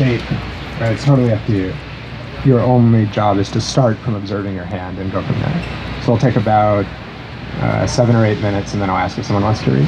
shape, right? It's totally up to you. Your only job is to start from observing your hand and go from there. So it'll take about 7 or 8 minutes, and then I'll ask if someone wants to read.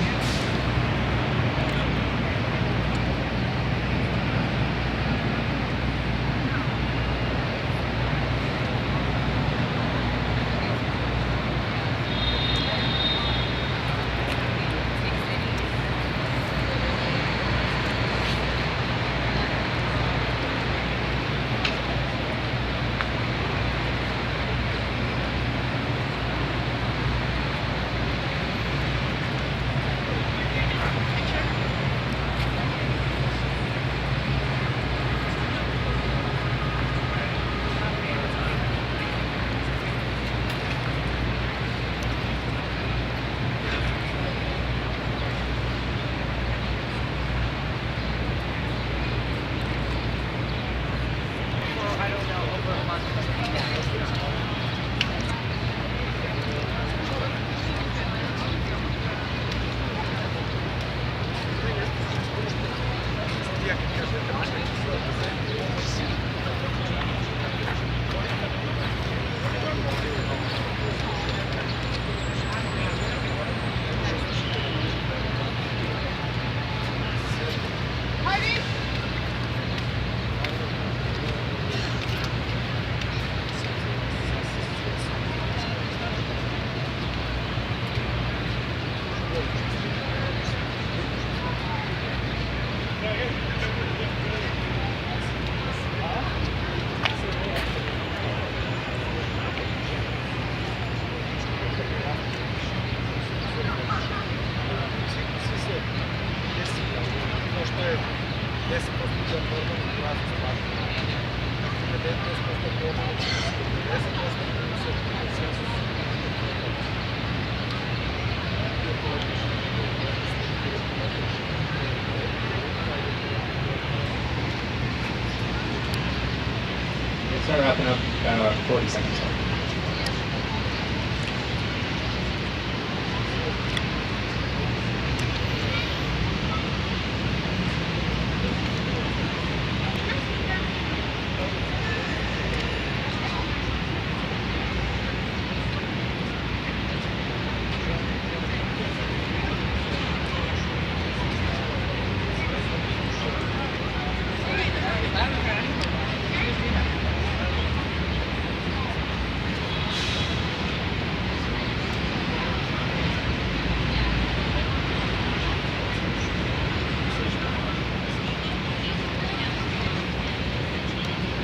Start wrapping up about 40 seconds left.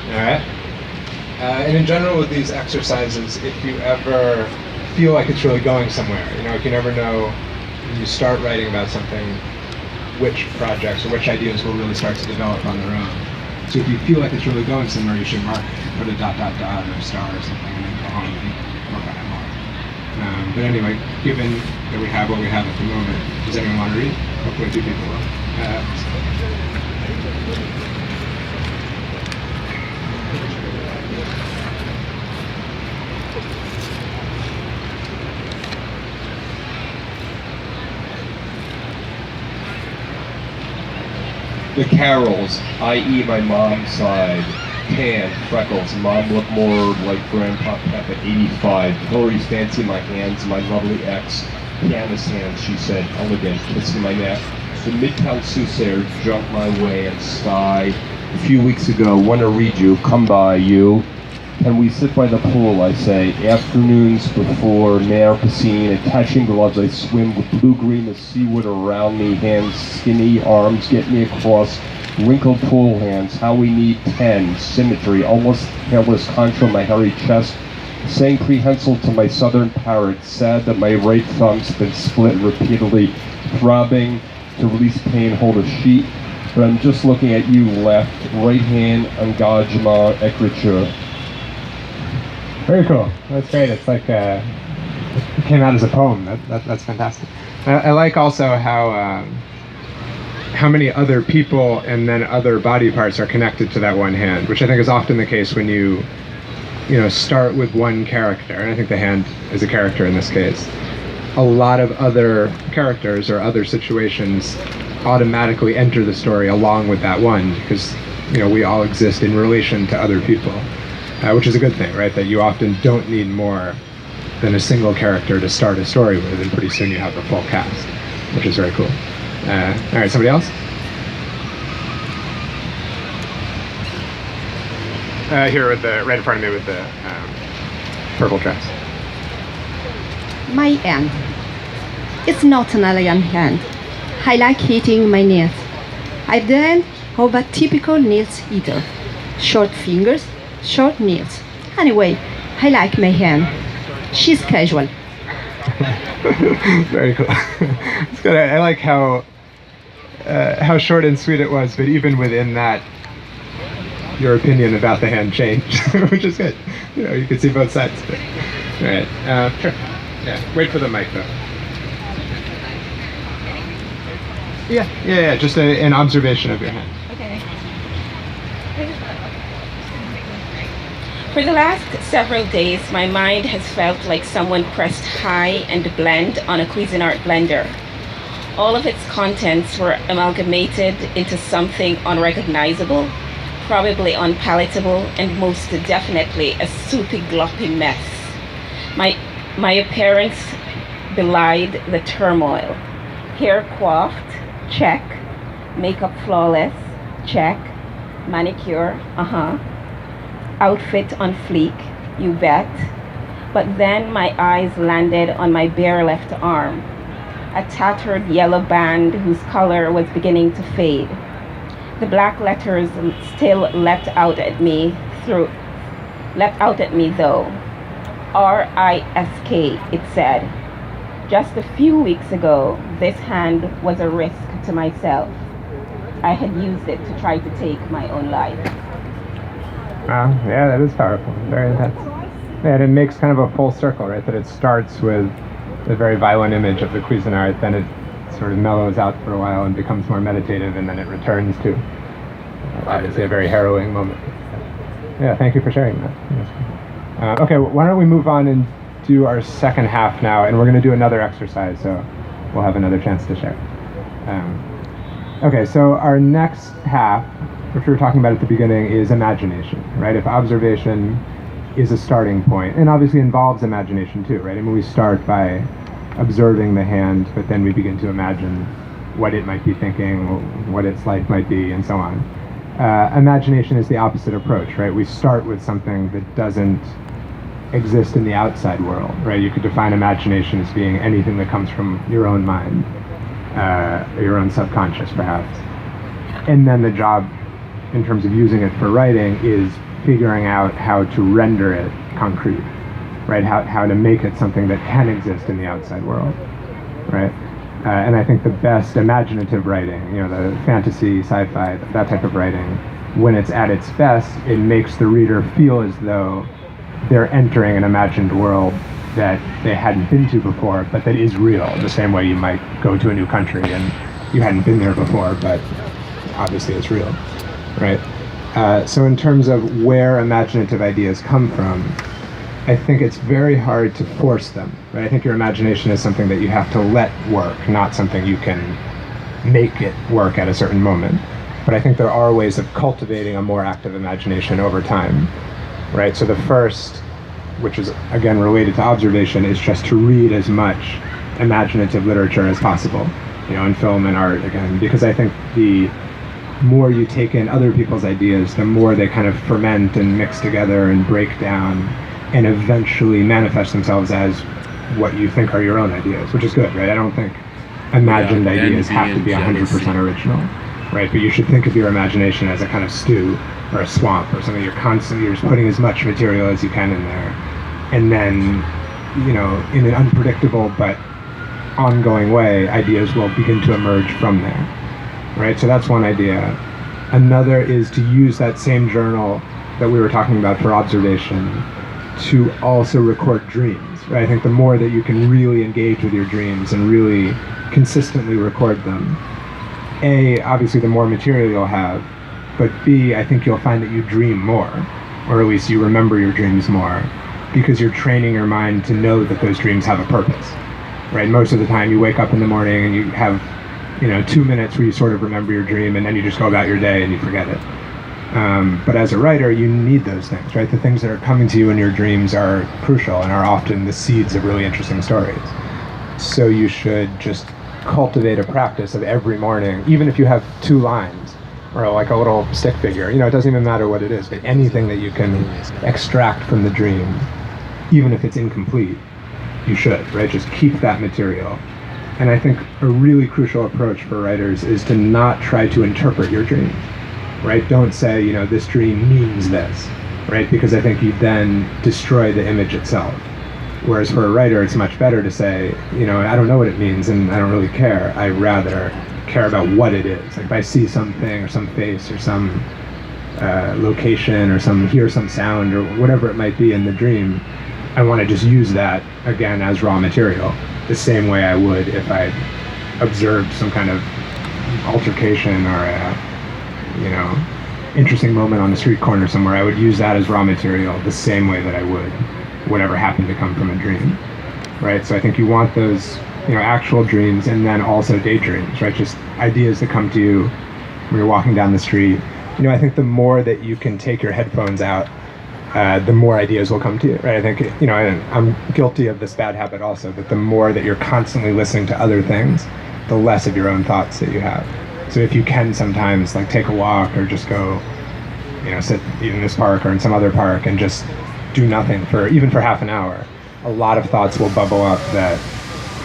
Alright. And in general with these exercises, if you ever feel like it's really going somewhere, you can never know when you start writing about something, which projects or which ideas will really start to develop on their own. So if you feel like it's really going somewhere, you should mark, put a ... or a star or something, and then go home and work on it more. But anyway, given that we have what we have at the moment, does anyone want to read? Hopefully 2 people will. The Carrolls, i.e. my mom's side, tan, freckles, mom looked more like Grandpa Pep at 85. Hillary's fancy my hands, my lovely ex, pianist hands, she said, elegant, kissing my neck. The Midtown Soothsayer jumped my way and Sky. A few weeks ago, want to read you, come by you. Can we sit by the pool, I say. Afternoons before Mare Piscine, attaching gloves, I swim with blue-green, the seawood around me, hands skinny, arms get me across, wrinkled pool hands, how we need 10, symmetry, almost hairless contour on my hairy chest, saying prehensile to my southern parrot, sad that my right thumb's been split repeatedly, throbbing to release pain, hold a sheet, but I'm just looking at you left, right hand, engagement, écriture. Very cool. That's great. It's like it came out as a poem. That's fantastic. I like also how many other people and then other body parts are connected to that one hand, which I think is often the case when you start with one character, and I think the hand is a character in this case. A lot of other characters or other situations automatically enter the story along with that one, because we all exist in relation to other people, which is a good thing, right? That you often don't need more than a single character to start a story with, and pretty soon you have the full cast, which is very cool. All right, somebody else? Here with right in front of me with the purple dress. My hand. It's not an elegant hand. I like hitting my nails. I'm the hand of a typical nails eater. Short fingers, short nails. Anyway, I like my hand. She's casual. Very cool. It's good. I like how short and sweet it was, but even within that, your opinion about the hand changed, which is good. You can see both sides of it. All right. Sure. Yeah. Wait for the mic though. Yeah. Just an observation of your hand. Okay. For the last several days, my mind has felt like someone pressed high and blend on a Cuisinart blender. All of its contents were amalgamated into something unrecognizable, probably unpalatable, and most definitely a soupy, gloppy mess. My appearance belied the turmoil. Hair coiffed, check. Makeup flawless, check. Manicure, Outfit on fleek, you bet. But then my eyes landed on my bare left arm, a tattered yellow band whose color was beginning to fade. The black letters still leapt out at me though. R-I-S-K, it said. Just a few weeks ago, this hand was a risk to myself. I had used it to try to take my own life. Wow, yeah, that is powerful. Very intense. And it makes kind of a full circle, right? That it starts with the very violent image of the Cuisinart, then it sort of mellows out for a while and becomes more meditative, and then it returns to obviously a very harrowing moment. Yeah, thank you for sharing that. Okay, why don't we move on and do our second half now, and we're going to do another exercise, so we'll have another chance to share. Okay, so our next half, which we were talking about at the beginning, is imagination, right? If observation is a starting point, and obviously involves imagination too, right? I mean, we start by observing the hand, but then we begin to imagine what it might be thinking, what its life might be, and so on. Imagination is the opposite approach, right? We start with something that doesn't exist in the outside world, right? You could define imagination as being anything that comes from your own mind, your own subconscious, perhaps. And then the job, in terms of using it for writing, is figuring out how to render it concrete, right? How to make it something that can exist in the outside world, right? And I think the best imaginative writing, the fantasy, sci-fi, that type of writing, when it's at its best, it makes the reader feel as though they're entering an imagined world that they hadn't been to before, but that is real, the same way you might go to a new country and you hadn't been there before, but obviously it's real, right? So in terms of where imaginative ideas come from, I think it's very hard to force them, right? I think your imagination is something that you have to let work, not something you can make it work at a certain moment. But I think there are ways of cultivating a more active imagination over time, right? So the first, which is again related to observation, is just to read as much imaginative literature as possible, in film and art, again, because I think the more you take in other people's ideas, the more they kind of ferment and mix together and break down and eventually manifest themselves as what you think are your own ideas, which is good, right? I don't think imagined ideas have to be 100% original, right? But you should think of your imagination as a kind of stew or a swamp or something. You're just putting as much material as you can in there. And then, in an unpredictable but ongoing way, ideas will begin to emerge from there, right? So that's one idea. Another is to use that same journal that we were talking about for observation to also record dreams, right? I think the more that you can really engage with your dreams and really consistently record them, A, obviously the more material you'll have, but B, I think you'll find that you dream more, or at least you remember your dreams more, because you're training your mind to know that those dreams have a purpose, right? Most of the time you wake up in the morning and you have 2 minutes where you sort of remember your dream, and then you just go about your day and you forget it. But as a writer, you need those things, right? The things that are coming to you in your dreams are crucial and are often the seeds of really interesting stories. So you should just cultivate a practice of every morning, even if you have 2 lines or like a little stick figure. It doesn't even matter what it is, but anything that you can extract from the dream, even if it's incomplete, you should, right? Just keep that material. And I think a really crucial approach for writers is to not try to interpret your dream, right? Don't say, this dream means this, right? Because I think you then destroy the image itself. Whereas for a writer, it's much better to say, I don't know what it means and I don't really care. I rather care about what it is. Like if I see something or some face or some location or hear some sound or whatever it might be in the dream, I want to just use that again as raw material, the same way I would if I observed some kind of altercation or interesting moment on the street corner somewhere. I would use that as raw material the same way that I would whatever happened to come from a dream, right? So I think you want those, actual dreams and then also daydreams, right? Just ideas that come to you when you're walking down the street. I think the more that you can take your headphones out, the more ideas will come to you, right? I think, I'm guilty of this bad habit also, that the more that you're constantly listening to other things, the less of your own thoughts that you have. So if you can sometimes like take a walk or just go, sit in this park or in some other park and just do nothing even for half an hour, a lot of thoughts will bubble up that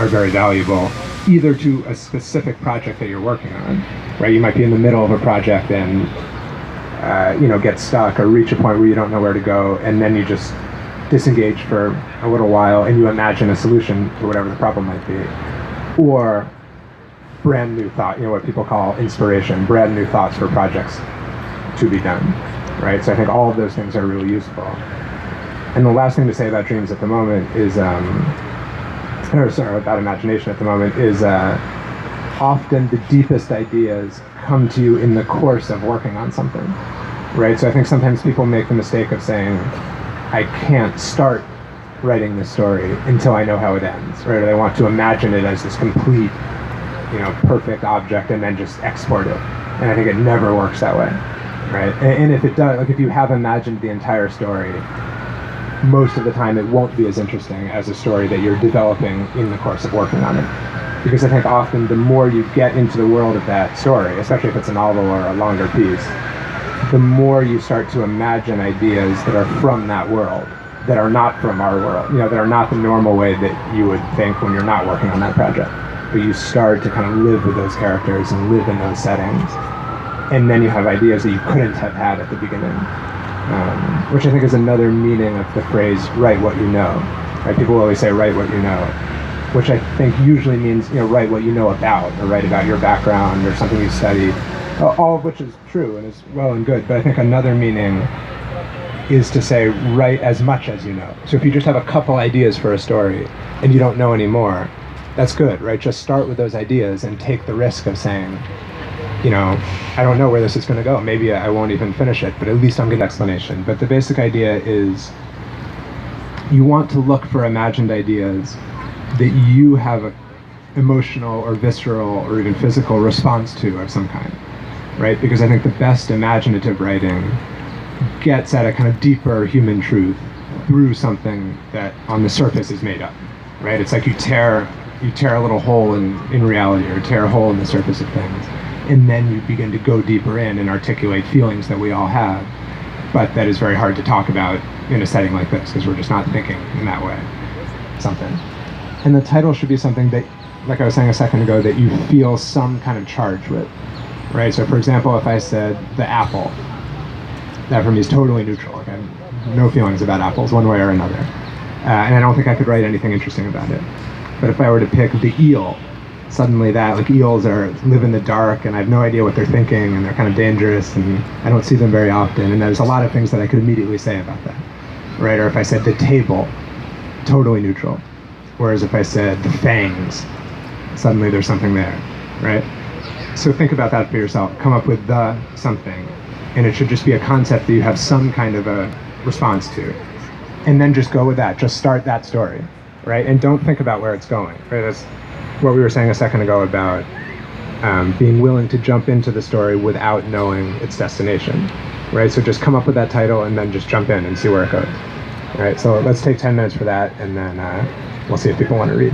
are very valuable, either to a specific project that you're working on, right? You might be in the middle of a project and get stuck or reach a point where you don't know where to go, and then you just disengage for a little while and you imagine a solution to whatever the problem might be. Or brand new thought, what people call inspiration, brand new thoughts for projects to be done, right? So I think all of those things are really useful. And the last thing to say about dreams at the moment is, about imagination at the moment is often the deepest ideas come to you in the course of working on something, right? So I think sometimes people make the mistake of saying, I can't start writing this story until I know how it ends, right? Or they want to imagine it as this complete, perfect object and then just export it. And I think it never works that way, right? And if it does, like if you have imagined the entire story, most of the time it won't be as interesting as a story that you're developing in the course of working on it. Because I think often the more you get into the world of that story, especially if it's a novel or a longer piece, the more you start to imagine ideas that are from that world, that are not from our world, that are not the normal way that you would think when you're not working on that project. But you start to kind of live with those characters and live in those settings. And then you have ideas that you couldn't have had at the beginning. Which I think is another meaning of the phrase, write what you know. Right? People always say, write what you know, which I think usually means, write what you know about, or write about your background or something you studied, all of which is true and is well and good. But I think another meaning is to say, write as much as you know. So if you just have a couple ideas for a story and you don't know any more, that's good, right? Just start with those ideas and take the risk of saying, I don't know where this is going to go. Maybe I won't even finish it, but at least I'm getting an explanation. But the basic idea is you want to look for imagined ideas that you have an emotional or visceral or even physical response to of some kind, right? Because I think the best imaginative writing gets at a kind of deeper human truth through something that on the surface is made up, right? It's like you tear a little hole in reality, or tear a hole in the surface of things. And then you begin to go deeper in and articulate feelings that we all have, but that is very hard to talk about in a setting like this because we're just not thinking in that way. Something. And the title should be something that, like I was saying a second ago, that you feel some kind of charge with, right? So for example, if I said the apple, that for me is totally neutral. Like I have no feelings about apples one way or another. And I don't think I could write anything interesting about it. But if I were to pick the eel, suddenly that, like eels live in the dark and I have no idea what they're thinking and they're kind of dangerous and I don't see them very often, and there's a lot of things that I could immediately say about that, right? Or if I said the table, totally neutral. Whereas if I said the fangs, suddenly there's something there, right? So think about that for yourself. Come up with the something, and it should just be a concept that you have some kind of a response to. And then just go with that. Just start that story, right? And don't think about where it's going, right? That's what we were saying a second ago about being willing to jump into the story without knowing its destination. right? So just come up with that title and then just jump in and see where it goes. All right, so let's take 10 minutes for that, and then we'll see if people want to read.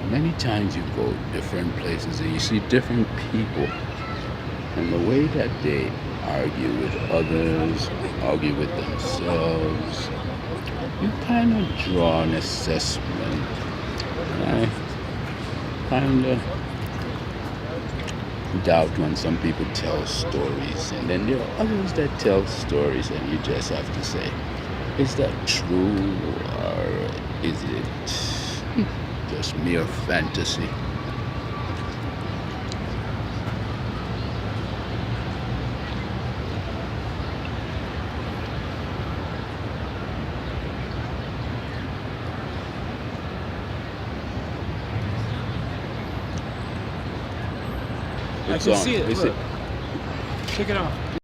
Many times you go different places and you see different people, and the way that they argue with others, argue with themselves, you kind of draw an assessment. And I kind of doubt when some people tell stories, and then there are others that tell stories and you just have to say, is that true, or is it just mere fantasy? I It's can on. see it. Is Look. Check it out.